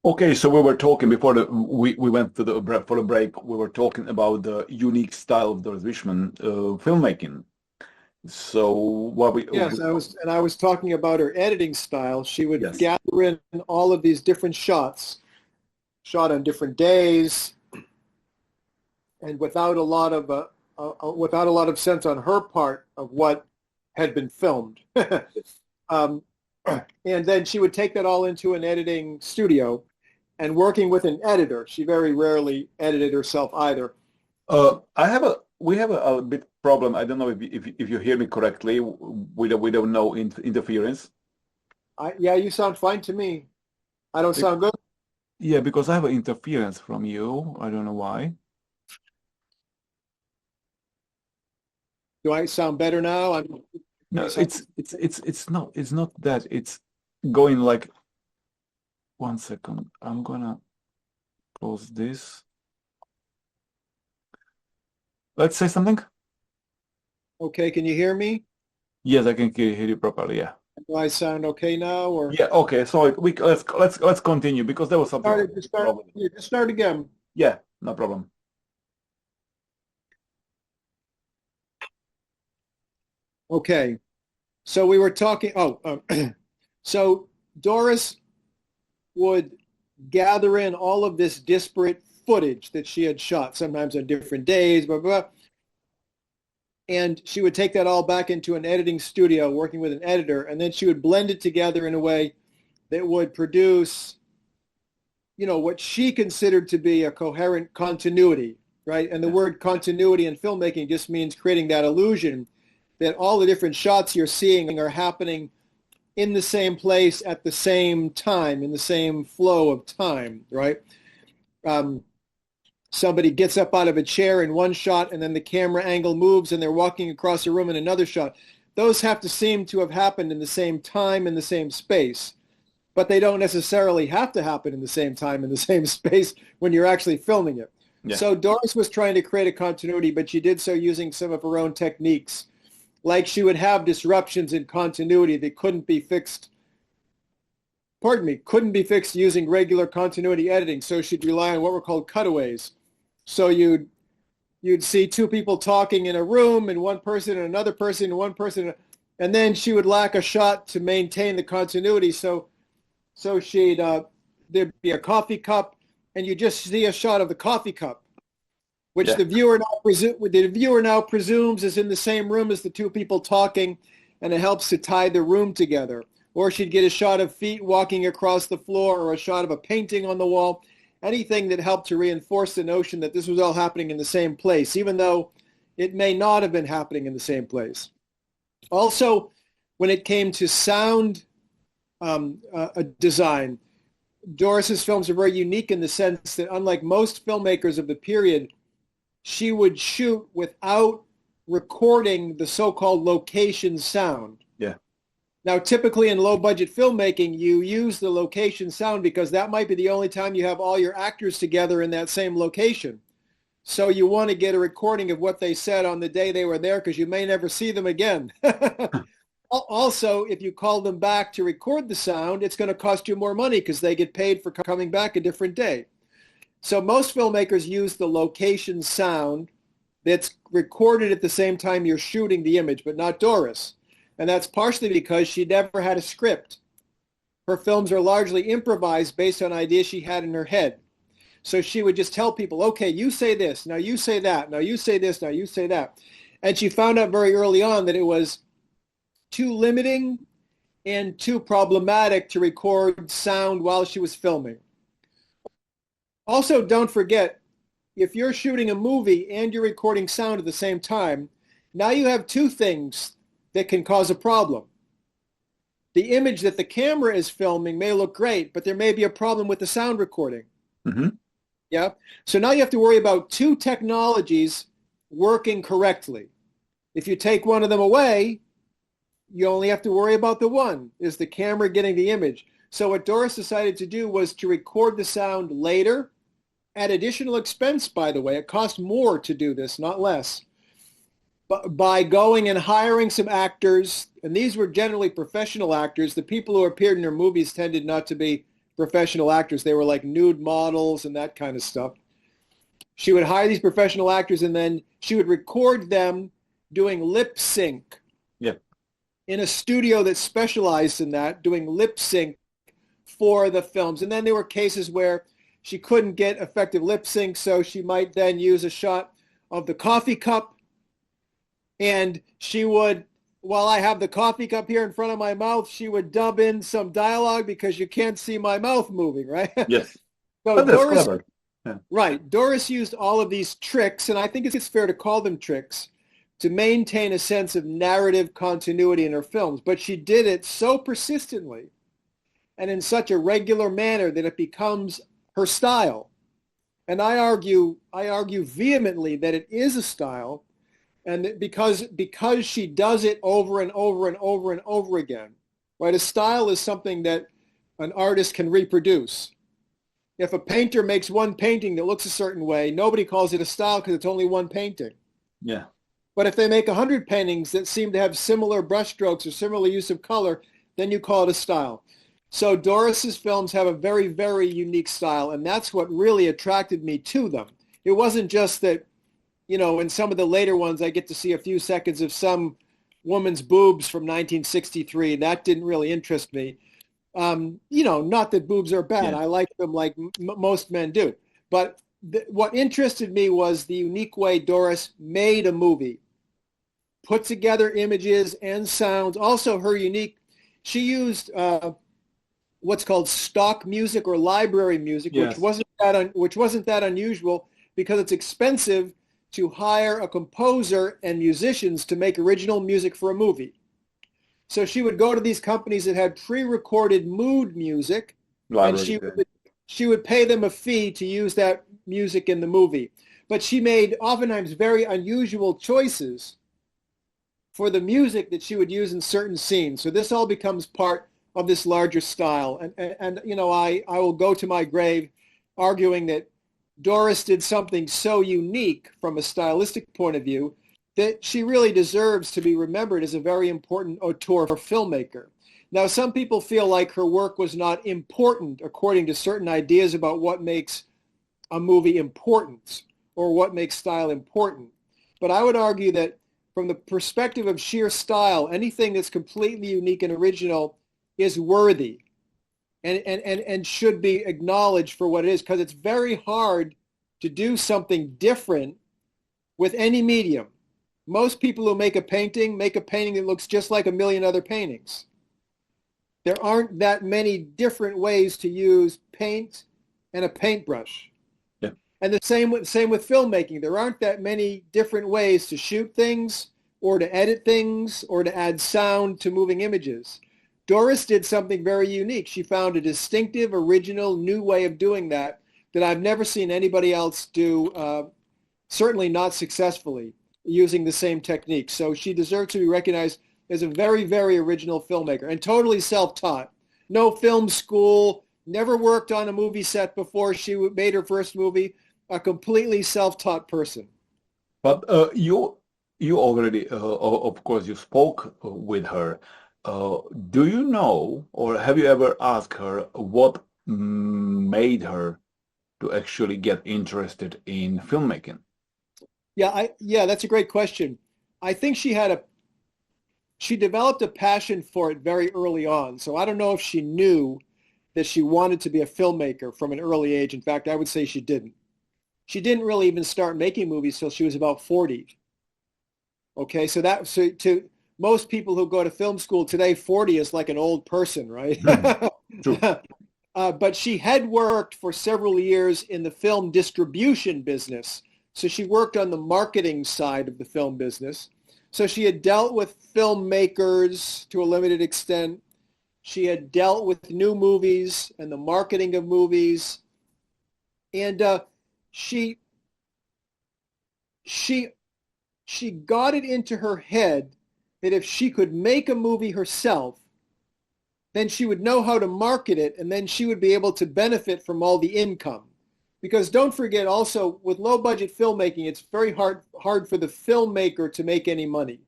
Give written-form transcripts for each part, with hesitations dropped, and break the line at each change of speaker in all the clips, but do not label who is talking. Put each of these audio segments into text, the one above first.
Okay, so we were talking before we went to the for the break. We were talking about the unique style of Doris Wishman filmmaking. So what we
Yes, I was talking about her editing style. She would
yes.
gather in all of these different shots, shot on different days, and without a lot of sense on her part of what had been filmed. um, and then she would take that all into an editing studio and working with an editor. She very rarely edited herself either.
I have a we have a bit problem. I don't know if you hear me correctly. We don't know interference.
Yeah, you sound fine to me. I don't
Be-
sound good.
Yeah, because I have an interference from you. I don't know why.
Do I sound better now?
No, it's not that. It's going like 1 second. I'm gonna close this. Let's say something.
Okay, can you hear me?
Yes, I can hear you properly. Yeah.
Do I sound okay now, or
Yeah. Okay. So let's continue because there was something wrong.
just start again?
Yeah. No problem.
Okay. So we were talking. So Doris would gather in all of this disparate footage that she had shot, sometimes on different days, blah, blah, blah. And she would take that all back into an editing studio, working with an editor, and then she would blend it together in a way that would produce, what she considered to be a coherent continuity, right? And the
Yeah.
word continuity in filmmaking just means creating that illusion that all the different shots you're seeing are happening in the same place at the same time, in the same flow of time, right? Um, Somebody gets up out of a chair in one shot and then the camera angle moves and they're walking across a room in another shot. Those have to seem to have happened in the same time, in the same space, but they don't necessarily have to happen in the same time, in the same space when you're actually filming it.
Yeah.
So Doris was trying to create a continuity, but she did so using some of her own techniques. Like she would have disruptions in continuity that couldn't be fixed using regular continuity editing. So she'd rely on what were called cutaways. So you'd see two people talking in a room and one person and another person and one person, and then she would lack a shot to maintain the continuity. So there'd be a coffee cup and you just see a shot of the coffee cup, which
Yeah.
the viewer now presumes is in the same room as the two people talking, and it helps to tie the room together. Or she'd get a shot of feet walking across the floor or a shot of a painting on the wall, anything that helped to reinforce the notion that this was all happening in the same place, even though it may not have been happening in the same place. Also, when it came to sound design, Doris's films are very unique in the sense that unlike most filmmakers of the period, she would shoot without recording the so-called location sound.
Yeah.
Now, typically in low-budget filmmaking, you use the location sound because that might be the only time you have all your actors together in that same location. So you want to get a recording of what they said on the day they were there because you may never see them again. Also, if you call them back to record the sound, it's going to cost you more money because they get paid for coming back a different day. So most filmmakers use the location sound that's recorded at the same time you're shooting the image, but not Doris. And that's partially because she never had a script. Her films are largely improvised based on ideas she had in her head. So she would just tell people, okay, you say this, now you say that, now you say this, now you say that. And she found out very early on that it was too limiting and too problematic to record sound while she was filming. Also, don't forget, if you're shooting a movie and you're recording sound at the same time, now you have two things that can cause a problem. The image that the camera is filming may look great, but there may be a problem with the sound recording.
Mm-hmm.
Yeah. So now you have to worry about two technologies working correctly. If you take one of them away, you only have to worry about the one. Is the camera getting the image? So what Doris decided to do was to record the sound later at additional expense, by the way. It cost more to do this, not less. But by going and hiring some actors, and these were generally professional actors, the people who appeared in her movies tended not to be professional actors. They were like nude models and that kind of stuff. She would hire these professional actors, and then she would record them doing lip sync
Yeah.
in a studio that specialized in that, doing lip sync for the films. And then there were cases where she couldn't get effective lip sync, so she might then use a shot of the coffee cup, and she would, while I have the coffee cup here in front of my mouth, she would dub in some dialogue because you can't see my mouth moving, right?
Yes.
So
But that's
Doris,
clever. Yeah.
right, Doris used all of these tricks, and I think it's fair to call them tricks, to maintain a sense of narrative continuity in her films. But she did it so persistently and in such a regular manner that it becomes her style. And I argue vehemently that it is a style, and that because she does it over and over and over and over again, right? A style is something that an artist can reproduce. If a painter makes one painting that looks a certain way, nobody calls it a style because it's only one painting.
Yeah.
But if they make 100 paintings that seem to have similar brushstrokes or similar use of color, then you call it a style. So Doris's films have a very, very unique style, and that's what really attracted me to them. It wasn't just that, you know, in some of the later ones, I get to see a few seconds of some woman's boobs from 1963. That didn't really interest me. You know, not that boobs are bad.
Yeah.
I like them like most men do. But what interested me was the unique way Doris made a movie, put together images and sounds. Also, her unique, she used what's called stock music or library music,
Yes.
which wasn't that unusual because it's expensive to hire a composer and musicians to make original music for a movie. So she would go to these companies that had pre-recorded mood music, and she would pay them a fee to use that music in the movie. But she made oftentimes very unusual choices for the music that she would use in certain scenes. So this all becomes part of this larger style. And you know, I will go to my grave arguing that Doris did something so unique from a stylistic point of view that she really deserves to be remembered as a very important auteur filmmaker. Now, some people feel like her work was not important according to certain ideas about what makes a movie important or what makes style important. But I would argue that from the perspective of sheer style, anything that's completely unique and original is worthy and should be acknowledged for what it is, because it's very hard to do something different with any medium. Most people who make a painting that looks just like a million other paintings. There aren't that many different ways to use paint and a paintbrush.
Yeah.
And the same with filmmaking. There aren't that many different ways to shoot things or to edit things or to add sound to moving images. Doris did something very unique. She found a distinctive, original, new way of doing that I've never seen anybody else do, certainly not successfully, using the same technique. So she deserves to be recognized as a very, very original filmmaker and totally self-taught. No film school, never worked on a movie set before she made her first movie, a completely self-taught person.
But you already, of course, you spoke with her. Do you know, or have you ever asked her what made her to actually get interested in filmmaking?
Yeah, that's a great question. I think she developed a passion for it very early on. So I don't know if she knew that she wanted to be a filmmaker from an early age. In fact, I would say she didn't. She didn't really even start making movies till she was about 40. Okay, so to most people who go to film school today, 40 is like an old person, right?
True.
But she had worked for several years in the film distribution business. So she worked on the marketing side of the film business. So she had dealt with filmmakers to a limited extent. She had dealt with new movies and the marketing of movies. And she got it into her head that if she could make a movie herself, then she would know how to market it, and then she would be able to benefit from all the income. Because don't forget also, with low-budget filmmaking, it's very hard for the filmmaker to make any money.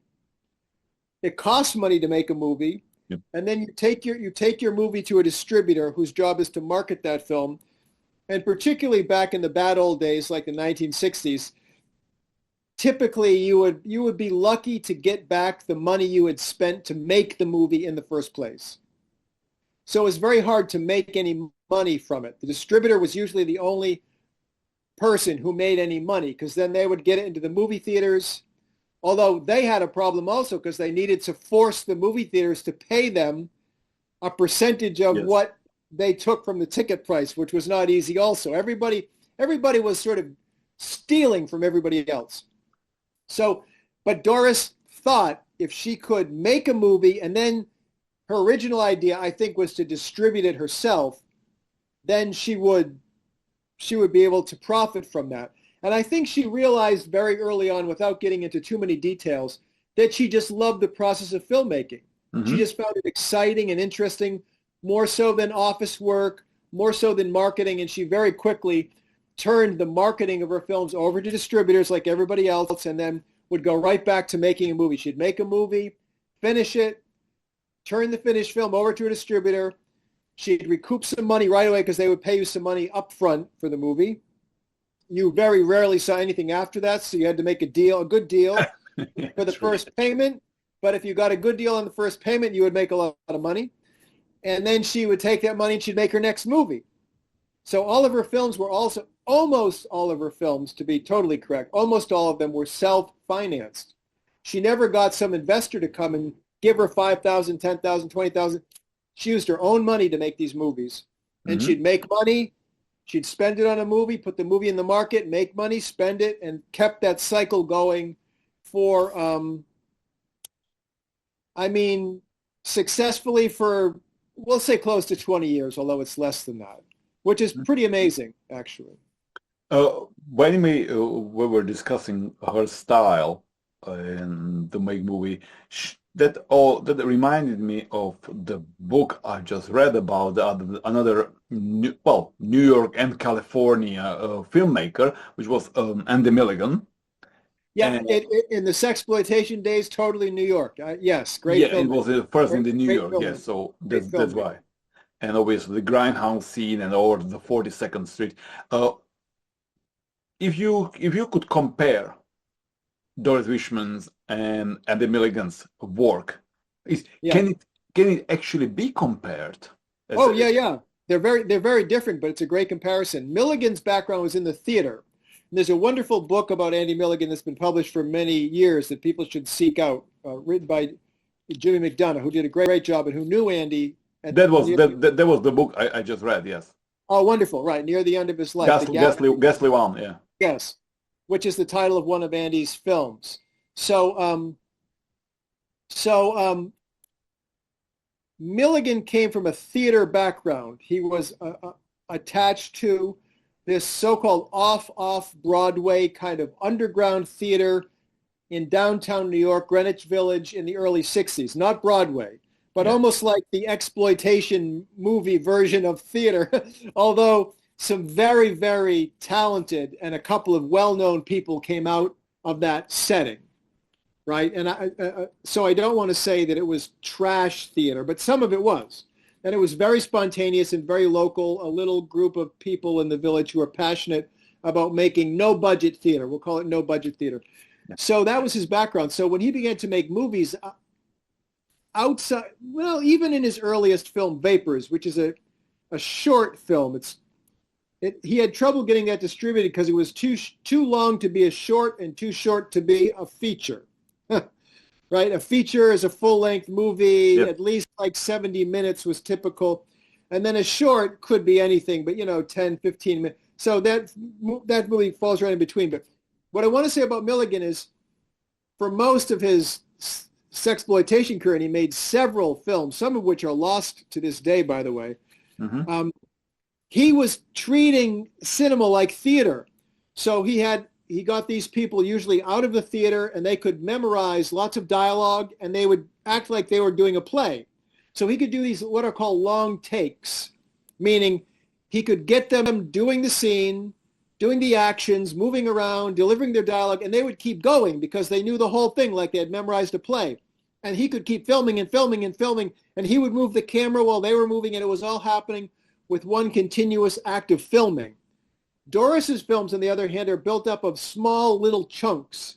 It costs money to make a movie,
Yep.
and then you take your movie to a distributor whose job is to market that film. And particularly back in the bad old days, like the 1960s, typically you would be lucky to get back the money you had spent to make the movie in the first place. So it was very hard to make any money from it. The distributor was usually the only person who made any money, because then they would get it into the movie theaters, although they had a problem also because they needed to force the movie theaters to pay them a percentage of
Yes.
what they took from the ticket price, which was not easy also. Everybody was sort of stealing from everybody else. So, but Doris thought if she could make a movie, and then her original idea, I think, was to distribute it herself, then she would be able to profit from that. And I think she realized very early on, without getting into too many details, that she just loved the process of filmmaking. She
Hmm.
just found it exciting and interesting, more so than office work, more so than marketing. And she very quickly turned the marketing of her films over to distributors like everybody else, and then would go right back to making a movie. She'd make a movie, finish it, turn the finished film over to a distributor. She'd recoup some money right away because they would pay you some money up front for the movie. You very rarely saw anything after that, so you had to make a good deal for the
True.
first payment. But if you got a good deal on the first payment, you would make a lot of money. And then she would take that money and she'd make her next movie. So all of her films were also, almost all of her films, to be totally correct, almost all of them were self-financed. She never got some investor to come and give her 5,000, 10,000, 20,000. She used her own money to make these movies. And
Hmm.
she'd make money, she'd spend it on a movie, put the movie in the market, make money, spend it, and kept that cycle going for, I mean, successfully for, we'll say close to 20 years, although it's less than that, which is pretty amazing, actually.
When we were discussing her style in the make movie, that reminded me of the book I just read about another New York and California filmmaker, which was Andy Milligan.
Yeah,
And
in the sexploitation days, totally New York. Yes, great
yeah, it
filmmaker.
was first in
Great,
the New
great
York, yes.
filmmaker.
So
Great
that's
filmmaker.
why. And obviously the grindhouse scene and over the 42nd Street. Uh, if you could compare Doris Wishman's and Andy Milligan's work, is
Yeah.
can it actually be compared? As
Oh,
a,
yeah, yeah. They're very different, but it's a great comparison. Milligan's background was in the theater. And there's a wonderful book about Andy Milligan that's been published for many years that people should seek out, written by Jimmy McDonough, who did a great job and who knew Andy at
that was
near,
that was the book I just read. Yes,
oh, wonderful, right, near the end of his life, The Gallery.
Ghastly one. Yeah.
Yes, which is the title of one of Andy's films. So, Milligan came from a theater background. He was attached to this so-called off Broadway kind of underground theater in downtown New York, Greenwich Village, in the early 60s. Not Broadway, but
Yeah.
almost like the exploitation movie version of theater, although some very, very talented and a couple of well-known people came out of that setting, right? And so I don't want to say that it was trash theater, but some of it was. And it was very spontaneous and very local, a little group of people in the village who were passionate about making no-budget theater. We'll call it no-budget theater. So that was his background. So when he began to make movies outside, well, even in his earliest film, Vapors, which is a short film, he had trouble getting that distributed because it was too long to be a short and too short to be a feature. Right? A feature is a full-length movie,
Yep.
at least like 70 minutes was typical. And then a short could be anything, but 10, 15 minutes. So that movie falls right in between. But what I want to say about Milligan is, for most of his sexploitation career, and he made several films, some of which are lost to this day, by the way,
Hmm.
he was treating cinema like theater. So he got these people usually out of the theater, and they could memorize lots of dialogue, and they would act like they were doing a play. So he could do these what are called long takes, meaning he could get them doing the scene, doing the actions, moving around, delivering their dialogue, and they would keep going because they knew the whole thing like they had memorized a play. And he could keep filming and filming and filming, and he would move the camera while they were moving, and it was all happening with one continuous act of filming. Doris's films, on the other hand, are built up of small little chunks.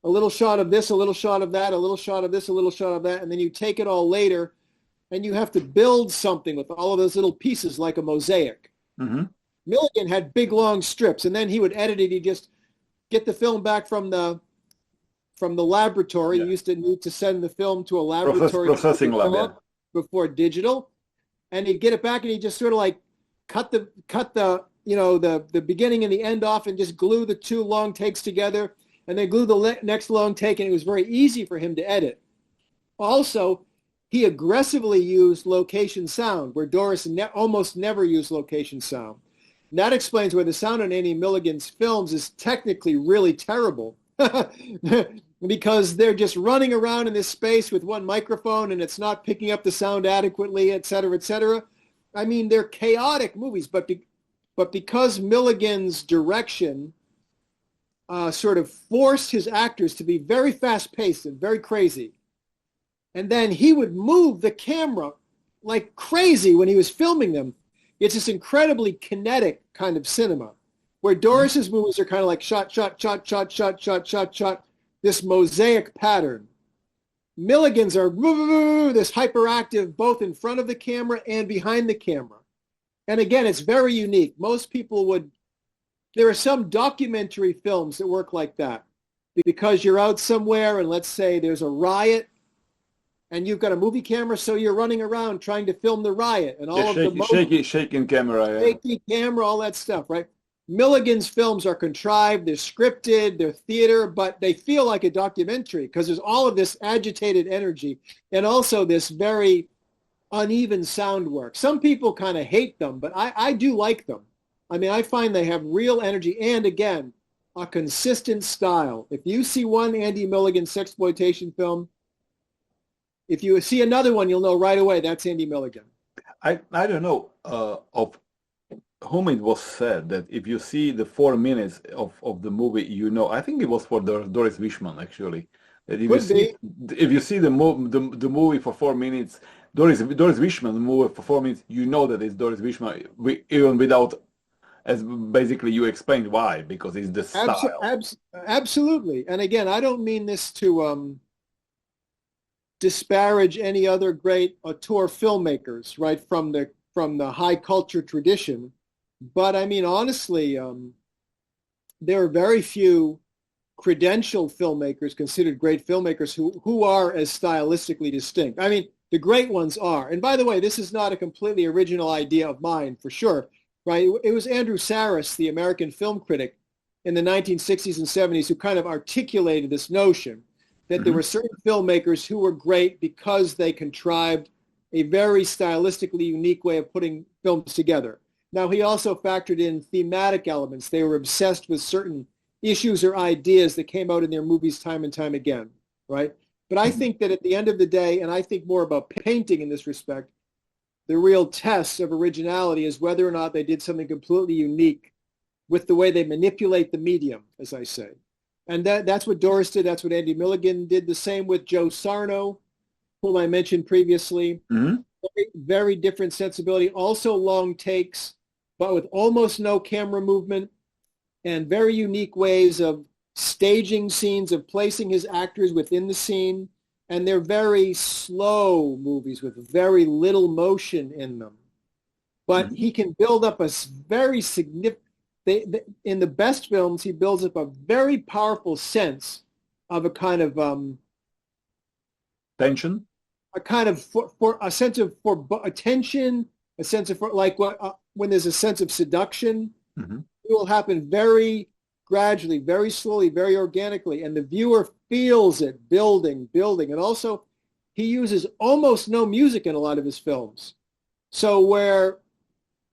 A little shot of this, a little shot of that, a little shot of this, a little shot of that, and then you take it all later, and you have to build something with all of those little pieces like a mosaic.
Mm-hmm.
Milligan had big, long strips, and then he would edit it. He'd just get the film back from the laboratory.
Yeah.
You used to need to send the film to a laboratory
Processing lab, yeah.
before digital, and he'd get it back, and he'd just sort of like cut the the beginning and the end off, and just glue the two long takes together, and then glue the next long take, and it was very easy for him to edit. Also, he aggressively used location sound, where Doris almost never used location sound. And that explains why the sound on Andy Milligan's films is technically really terrible. Because they're just running around in this space with one microphone, and it's not picking up the sound adequately, et cetera, et cetera. I mean, they're chaotic movies, but because Milligan's direction sort of forced his actors to be very fast-paced and very crazy, and then he would move the camera like crazy when he was filming them. It's this incredibly kinetic kind of cinema, where Doris's movies are kind of like shot, shot, shot, shot, shot, shot, shot, shot, this mosaic pattern. Milligan's are this hyperactive, both in front of the camera and behind the camera. And again, it's very unique. Most people there are some documentary films that work like that, because you're out somewhere and let's say there's a riot, and you've got a movie camera, so you're running around trying to film the riot and all
shaking camera, yeah.
Shaky camera, all that stuff, right? Milligan's films are contrived, they're scripted, they're theater, but they feel like a documentary because there's all of this agitated energy and also this very uneven sound work. Some people kind of hate them, but I do like them. I mean, I find they have real energy and, again, a consistent style. If you see one Andy Milligan sexploitation film, if you see another one, you'll know right away that's Andy Milligan.
I don't know of whom it was said that if you see the 4 minutes of the movie, I think it was for Doris Wishman, actually. That if you see the movie for 4 minutes, Doris Wishman, the movie for 4 minutes, you know that it's Doris Wishman, even without, as basically you explained why, because it's the style.
Absolutely. And again, I don't mean this to disparage any other great auteur filmmakers, right, from the high culture tradition. But I mean, honestly, there are very few credentialed filmmakers considered great filmmakers who are as stylistically distinct. I mean, the great ones are. And by the way, this is not a completely original idea of mine, for sure, right? It was Andrew Sarris, the American film critic in the 1960s and 70s, who kind of articulated this notion that there were certain filmmakers who were great because they contrived a very stylistically unique way of putting films together. Now, he also factored in thematic elements. They were obsessed with certain issues or ideas that came out in their movies time and time again, right? But I think that at the end of the day, and I think more about painting in this respect, the real test of originality is whether or not they did something completely unique with the way they manipulate the medium, as I say. And that's what Doris did. That's what Andy Milligan did. The same with Joe Sarno, whom I mentioned previously.
Mm-hmm.
Very, very different sensibility. Also long takes, but with almost no camera movement and very unique ways of staging scenes, of placing his actors within the scene. And they're very slow movies with very little motion in them. But he can build up a very significant, in the best films, he builds up a very powerful sense of a kind of
tension,
a kind of for a sense of attention, a sense of like when there's a sense of seduction, it will happen very gradually, very slowly, very organically, and the viewer feels it building, and also he uses almost no music in a lot of his films. So where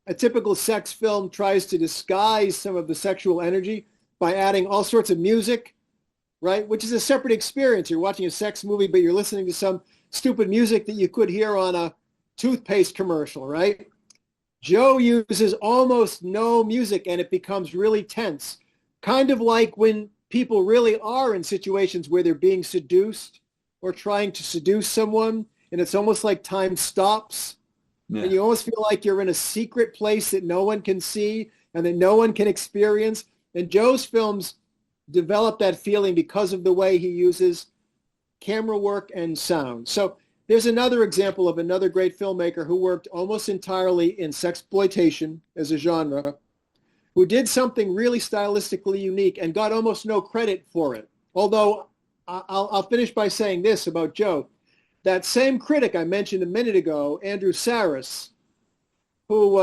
a typical sex film tries to disguise some of the sexual energy by adding all sorts of music, right? Which is a separate experience. You're watching a sex movie, but you're listening to some stupid music that you could hear on a toothpaste commercial, right? Joe uses almost no music and it becomes really tense. Kind of like when people really are in situations where they're being seduced or trying to seduce someone, and it's almost like time stops, and
Yeah.
you almost feel like you're in a secret place that no one can see and that no one can experience. And Joe's films develop that feeling because of the way he uses camera work and sound. So there's another example of another great filmmaker who worked almost entirely in sexploitation as a genre, who did something really stylistically unique and got almost no credit for it. Although I'll finish by saying this about Joe. That same critic I mentioned a minute ago, Andrew Saris, who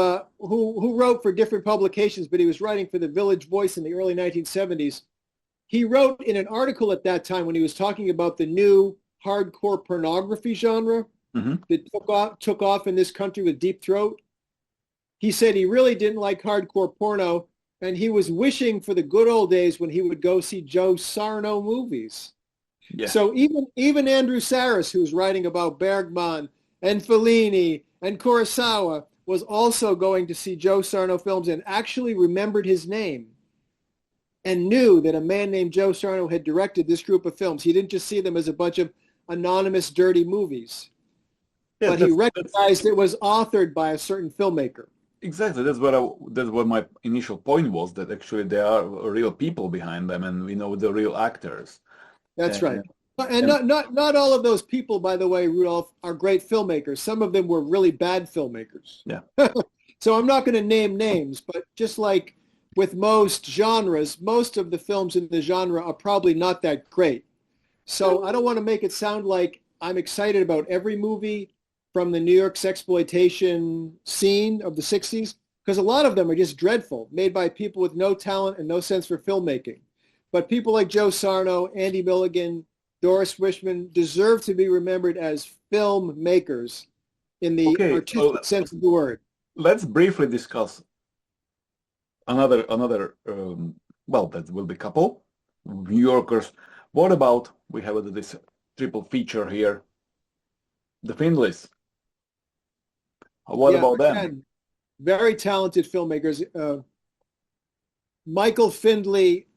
wrote for different publications, but he was writing for the Village Voice in the early 1970s. He wrote in an article at that time when he was talking about the new hardcore pornography genre
Hmm.
that took off in this country with Deep Throat. He said he really didn't like hardcore porno, and he was wishing for the good old days when he would go see Joe Sarno movies.
Yeah.
So even Andrew Saris, who's writing about Bergman and Fellini and Kurosawa, was also going to see Joe Sarno films and actually remembered his name and knew that a man named Joe Sarno had directed this group of films. He didn't just see them as a bunch of anonymous, dirty movies,
Yes,
but he
that's
recognized it was authored by a certain filmmaker.
exactly that's what my initial point was, that actually there are real people behind them, and we know the real actors.
That's right.
And,
And
and
not all of those people, by the way, Rudolph, are great filmmakers. Some of them were really bad filmmakers.
yeah,
So I'm not going to name names, but just like with most genres, most of the films in the genre are probably not that great. So I don't want to make it sound like I'm excited about every movie from the New York sexploitation scene of the 60s, because a lot of them are just dreadful, made by people with no talent and no sense for filmmaking. But people like Joe Sarno, Andy Milligan, Doris Wishman deserve to be remembered as filmmakers in the
okay.
artistic sense of the word.
Let's briefly discuss another well, that will be couple New Yorkers. What about, we have this triple feature here, the Findlays? What
Yeah,
about them?
again, very talented filmmakers. Michael Findlay,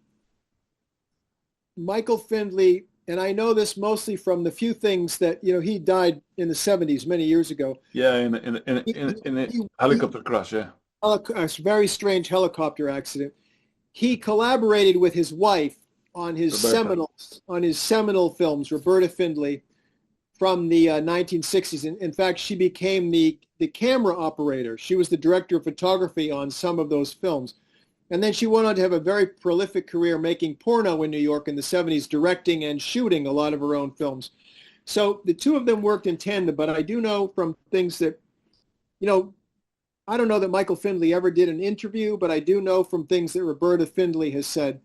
Michael Findlay, and I know this mostly from the few things that, he died in the 70s, many years ago.
Yeah, in a helicopter crash. Yeah,
A very strange helicopter accident. He collaborated with his wife on his
Roberta.
seminal films, Roberta Findlay, from the 1960s. In fact, she became the camera operator. She was the director of photography on some of those films. And then she went on to have a very prolific career making porno in New York in the 70s, directing and shooting a lot of her own films. So the two of them worked in tandem, but I do know from things that, I don't know that Michael Findlay ever did an interview, but I do know from things that Roberta Findlay has said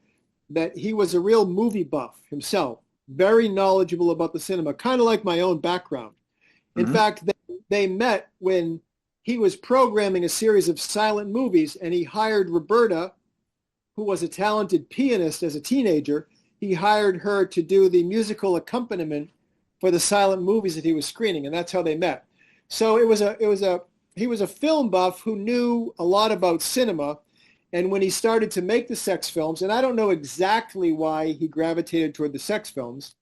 that he was a real movie buff himself, very knowledgeable about the cinema, kind of like my own background. In
Hmm.
fact, they met when he was programming a series of silent movies, and he hired Roberta, who was a talented pianist as a teenager. He hired her to do the musical accompaniment for the silent movies that he was screening, and that's how they met. So he was a film buff who knew a lot about cinema, and when he started to make the sex films, and I don't know exactly why he gravitated toward the sex films,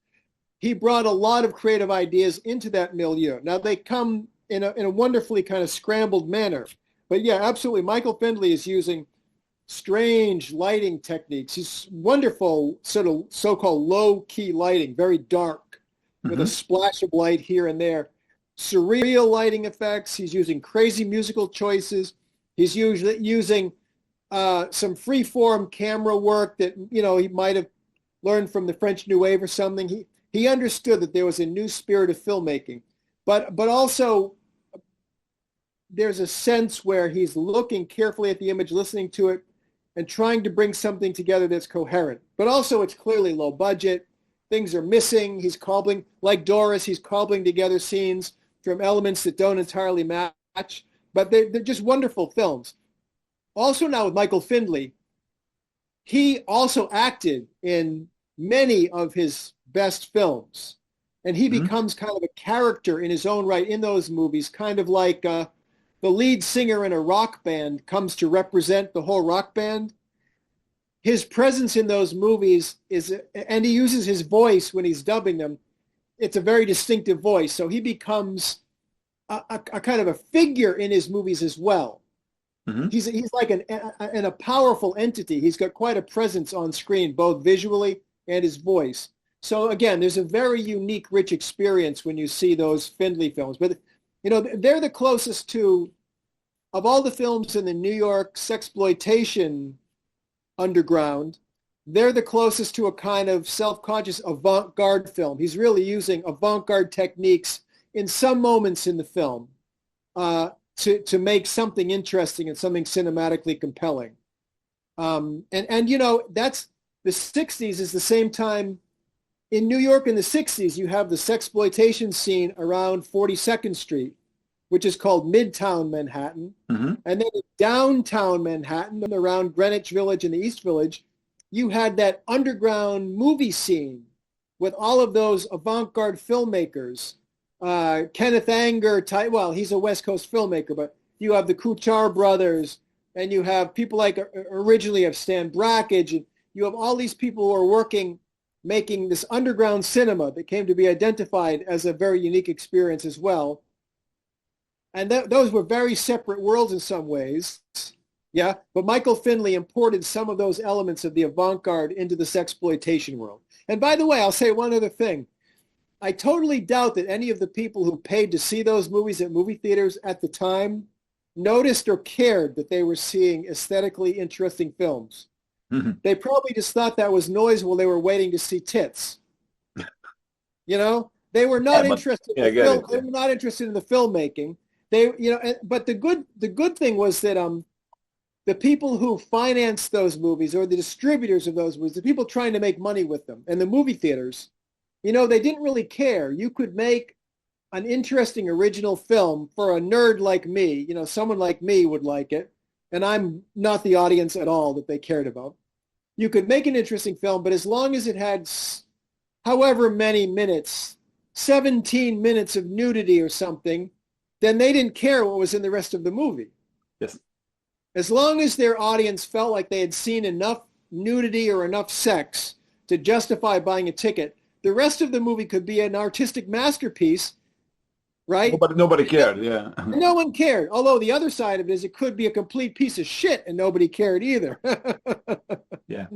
he brought a lot of creative ideas into that milieu. Now they come in a wonderfully kind of scrambled manner. But yeah, absolutely. Michael Findlay is using strange lighting techniques. He's wonderful sort of so-called low-key lighting, very dark, with a
Hmm.
splash of light here and there. Surreal lighting effects. He's using crazy musical choices. He's usually using some free-form camera work that, he might have learned from the French New Wave or something. He understood that there was a new spirit of filmmaking, but also there's a sense where he's looking carefully at the image, listening to it, and trying to bring something together that's coherent. But also it's clearly low budget. Things are missing. He's cobbling, like Doris, he's cobbling together scenes from elements that don't entirely match, but they're just wonderful films. Also now with Michael Findlay, he also acted in many of his best films. And he
Hmm.
becomes kind of a character in his own right in those movies, kind of like the lead singer in a rock band comes to represent the whole rock band. His presence in those movies and he uses his voice when he's dubbing them, it's a very distinctive voice. So he becomes a kind of a figure in his movies as well.
Hmm.
He's like a powerful entity. He's got quite a presence on screen, both visually and his voice. So again, there's a very unique, rich experience when you see those Findley films. But you know, they're the closest to, of all the films in the New York sexploitation underground, they're the closest to a kind of self-conscious avant-garde film. He's really using avant-garde techniques in some moments in the film to make something interesting and something cinematically compelling. And you know, that's the 60s is the same time in New York in the 60s, you have the sexploitation scene around 42nd Street, which is called Midtown Manhattan.
Hmm.
And then in downtown Manhattan, around Greenwich Village and the East Village, you had that underground movie scene with all of those avant-garde filmmakers. Kenneth Anger, well, he's a West Coast filmmaker, but you have the Kuchar brothers, and you have people like originally of Stan Brakhage, and you have all these people who are working, making this underground cinema that came to be identified as a very unique experience as well. And those were very separate worlds in some ways. Yeah, but Michael Findley imported some of those elements of the avant-garde into the sexploitation world. And by the way, I'll say one other thing. I totally doubt that any of the people who paid to see those movies at movie theaters at the time noticed or cared that they were seeing aesthetically interesting films.
Hmm.
They probably just thought that was noise while they were waiting to see tits. You know, they were not
Yeah, but
interested
yeah,
in
I
the
get
film.
it.
They
Yeah.
were not interested in the filmmaking. They, you know, but the good thing was that the people who financed those movies or the distributors of those movies, the people trying to make money with them, and the movie theaters, you know, they didn't really care. You could make an interesting original film for a nerd like me. You know, someone like me would like it, and I'm not the audience at all that they cared about. You could make an interesting film, but as long as it had however many minutes, 17 minutes of nudity or something, then they didn't care what was in the rest of the movie.
Yes.
As long as their audience felt like they had seen enough nudity or enough sex to justify buying a ticket, the rest of the movie could be an artistic masterpiece, right?
Nobody cared. Yeah.
And no one cared. Although the other side of it is it could be a complete piece of shit and nobody cared either.
Yeah.